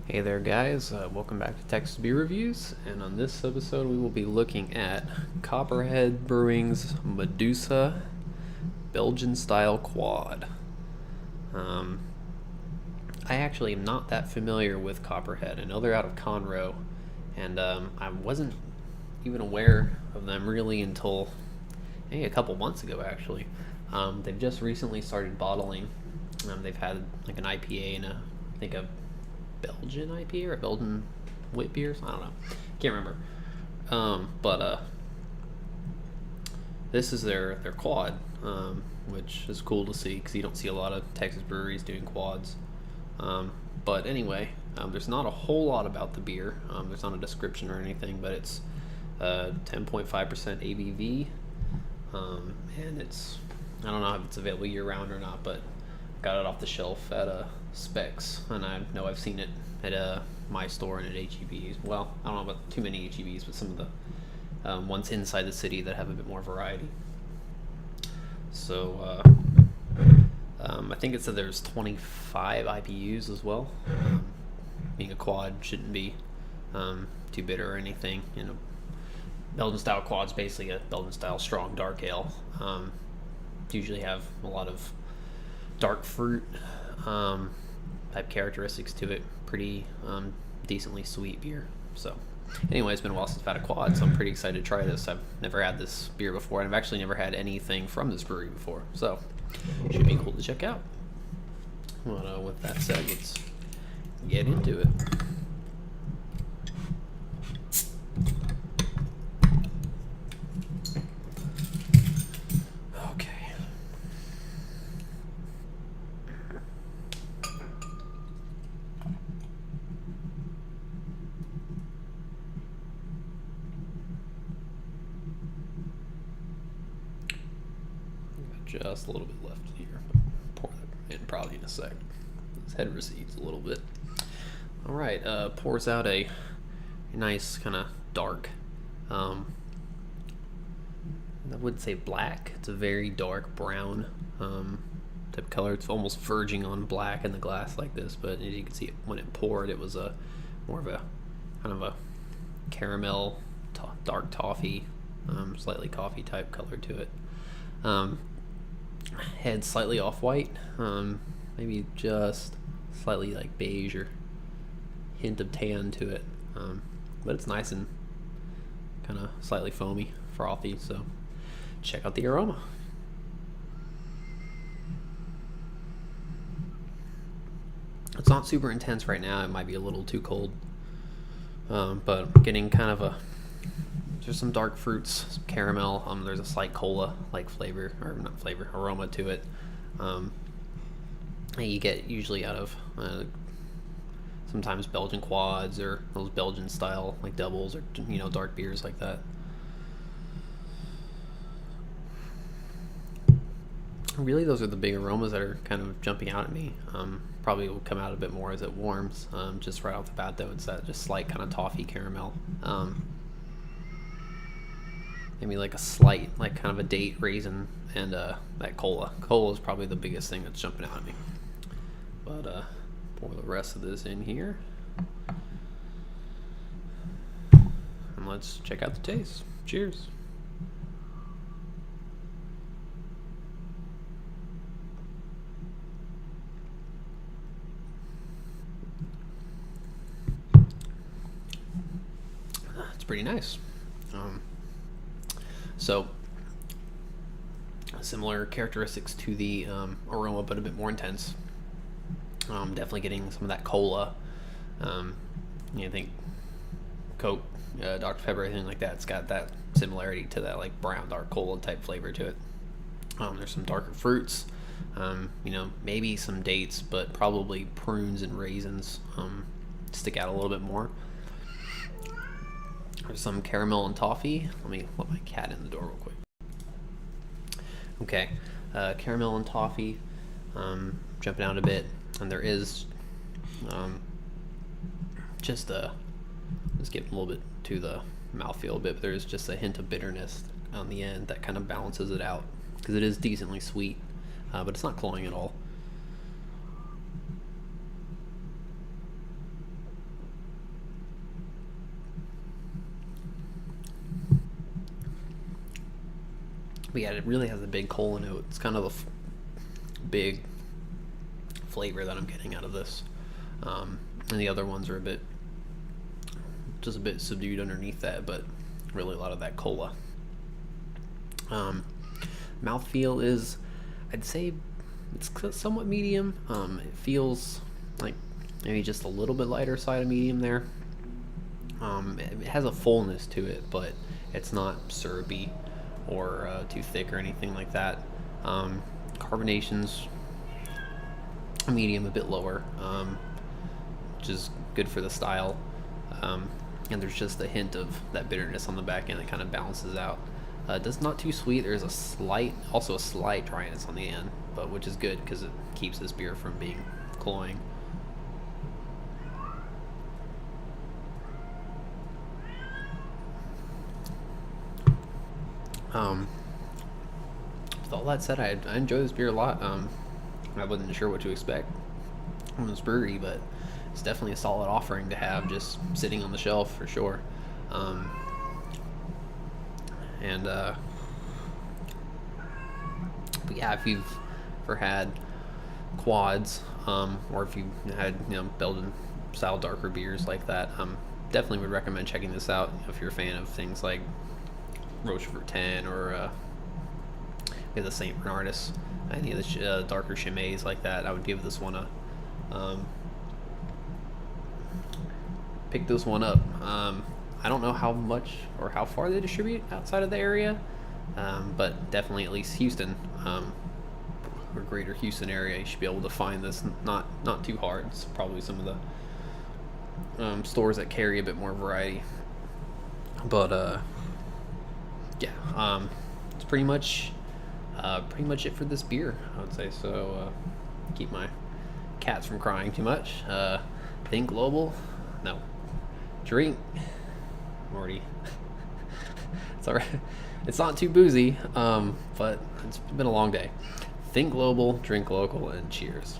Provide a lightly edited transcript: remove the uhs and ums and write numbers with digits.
Hey there guys, welcome back to Texas Beer Reviews, and on this episode we will be looking at Copperhead Brewing's Medusa Belgian style quad. I actually am not that familiar with Copperhead. I know they're out of Conroe, and I wasn't even aware of them really until maybe a couple months ago actually. They've just recently started bottling. They've had like an IPA and I think a Belgian IPA or a Belgian wit beer. I don't know. Can't remember. But this is their quad, which is cool to see because you don't see a lot of Texas breweries doing quads. But anyway, there's not a whole lot about the beer. There's not a description or anything, but it's 10.5% ABV, and it's, I don't know if it's available year round or not, but got it off the shelf at Specs, and I know I've seen it at my store and at HEBs. Well, I don't know about too many HEBs, but some of the ones inside the city that have a bit more variety. So I think it said there's 25 IBUs as well. Being a quad shouldn't be too bitter or anything. You know, Belgian style quad's basically a Belgian style strong dark ale. Usually have a lot of dark fruit type characteristics to it. Pretty decently sweet beer. So anyway, it's been a while since I've had a quad, so I'm pretty excited to try this. I've never had this beer before, and I've actually never had anything from this brewery before, so it should be cool to check out. Well, with that said, let's get into it. Just a little bit left here. Pour that in probably in a sec. This head recedes a little bit. All right, pours out a nice kind of dark. I wouldn't say black. It's a very dark brown type color. It's almost verging on black in the glass like this, but as you can see, when it poured, it was a more of a kind of a caramel, dark toffee, slightly coffee type color to it. Head slightly off-white, maybe just slightly like beige or hint of tan to it, but it's nice and kind of slightly foamy, frothy, so check out the aroma. It's not super intense right now. It might be a little too cold, but getting kind of there's some dark fruits, some caramel. There's a slight cola-like flavor, or not flavor, aroma to it. You get usually out of sometimes Belgian quads or those Belgian style like doubles or dark beers like that. Really, those are the big aromas that are kind of jumping out at me. Probably will come out a bit more as it warms. Just right off the bat, though, it's that just slight kind of toffee caramel. Maybe like a slight, like kind of a date raisin, and that cola. Cola is probably the biggest thing that's jumping out at me. But pour the rest of this in here, and let's check out the taste. Cheers. It's pretty nice. So, similar characteristics to the aroma, but a bit more intense. Definitely getting some of that cola. I think Coke, Dr. Pepper, anything like that, it's got that similarity to that like brown dark cola type flavor to it. There's some darker fruits, maybe some dates, but probably prunes and raisins stick out a little bit more. There's some caramel and toffee. Let me let my cat in the door real quick. Okay, caramel and toffee, jumping out a bit, and there is let's get a little bit to the mouthfeel a bit, but there's just a hint of bitterness on the end that kind of balances it out, because it is decently sweet, but it's not cloying at all. But yeah, it really has a big cola note. It's kind of the big flavor that I'm getting out of this. And the other ones are just a bit subdued underneath that, but really a lot of that cola. Mouthfeel is, I'd say, it's somewhat medium. It feels like maybe just a little bit lighter side of medium there. It has a fullness to it, but it's not syrupy or too thick or anything like that. Carbonation's a medium, a bit lower, which is good for the style. And there's just a hint of that bitterness on the back end that kind of balances out. It's not too sweet. There's also a slight dryness on the end, but which is good because it keeps this beer from being cloying. With all that said, I enjoy this beer a lot. I wasn't sure what to expect from this brewery, but it's definitely a solid offering to have just sitting on the shelf for sure. But yeah, if you've ever had quads, or if you had Belgian style darker beers like that, definitely would recommend checking this out if you're a fan of things like Rochefort 10 or the Saint Bernardus, any of the darker Chimay like that. I would give this one a pick this one up. I don't know how much or how far they distribute outside of the area, but definitely at least Houston, or greater Houston area, you should be able to find this not too hard. It's probably some of the stores that carry a bit more variety. But yeah, it's pretty much it for this beer, I would say. So keep my cats from crying too much. Think global. No. Drink. Morty. It's alright. It's not too boozy, but it's been a long day. Think global, drink local, and cheers.